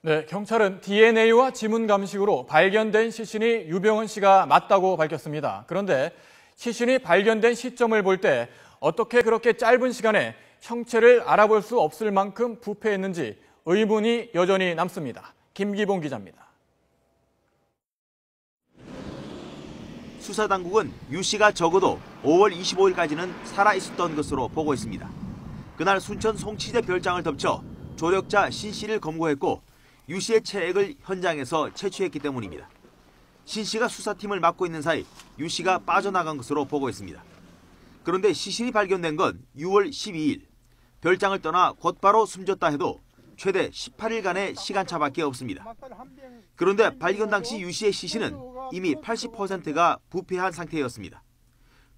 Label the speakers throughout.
Speaker 1: 네, 경찰은 DNA와 지문 감식으로 발견된 시신이 유병헌 씨가 맞다고 밝혔습니다. 그런데 시신이 발견된 시점을 볼 때 어떻게 그렇게 짧은 시간에 형체를 알아볼 수 없을 만큼 부패했는지 의문이 여전히 남습니다. 김기봉 기자입니다.
Speaker 2: 수사당국은 유 씨가 적어도 5월 25일까지는 살아있었던 것으로 보고 있습니다. 그날 순천 송치제 별장을 덮쳐 조력자 신 씨를 검거했고 유 씨의 체액을 현장에서 채취했기 때문입니다. 신 씨가 수사팀을 맡고 있는 사이 유 씨가 빠져나간 것으로 보고 있습니다. 그런데 시신이 발견된 건 6월 12일. 별장을 떠나 곧바로 숨졌다 해도 최대 18일간의 시간차밖에 없습니다. 그런데 발견 당시 유 씨의 시신은 이미 80%가 부패한 상태였습니다.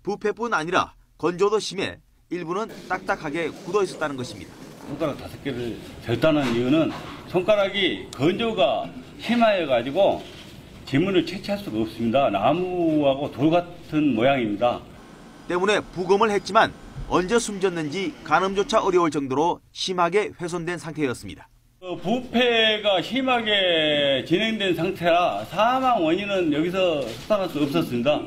Speaker 2: 부패뿐 아니라 건조도 심해 일부는 딱딱하게 굳어 있었다는 것입니다.
Speaker 3: 손가락 5개를 절단한 이유는 손가락이 건조가 심하여가지고 지문을 채취할 수가 없습니다. 나무하고 돌 같은 모양입니다.
Speaker 2: 때문에 부검을 했지만 언제 숨졌는지 가늠조차 어려울 정도로 심하게 훼손된 상태였습니다.
Speaker 3: 부패가 심하게 진행된 상태라 사망 원인은 여기서 수사할 수 없었습니다.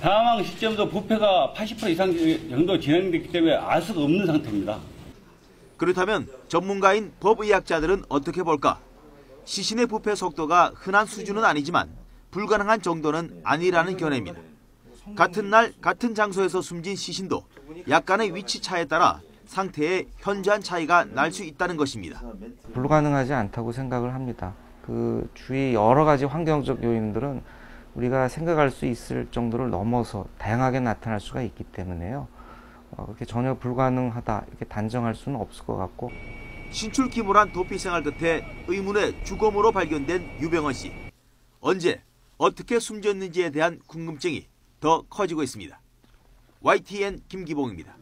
Speaker 3: 사망 시점도 부패가 80% 이상 정도 진행됐기 때문에 알 수가 없는 상태입니다.
Speaker 2: 그렇다면 전문가인 법의학자들은 어떻게 볼까? 시신의 부패 속도가 흔한 수준은 아니지만 불가능한 정도는 아니라는 견해입니다. 같은 날 같은 장소에서 숨진 시신도 약간의 위치 차에 따라 상태에 현저한 차이가 날 수 있다는 것입니다.
Speaker 4: 불가능하지 않다고 생각을 합니다. 그 주위 여러 가지 환경적 요인들은 우리가 생각할 수 있을 정도를 넘어서 다양하게 나타날 수가 있기 때문에요. 그렇게 전혀 불가능하다 이렇게 단정할 수는 없을 것 같고.
Speaker 2: 신출귀몰한 도피 생활 끝에 의문의 주검으로 발견된 유병헌 씨. 언제 어떻게 숨졌는지에 대한 궁금증이 더 커지고 있습니다. YTN 김기봉입니다.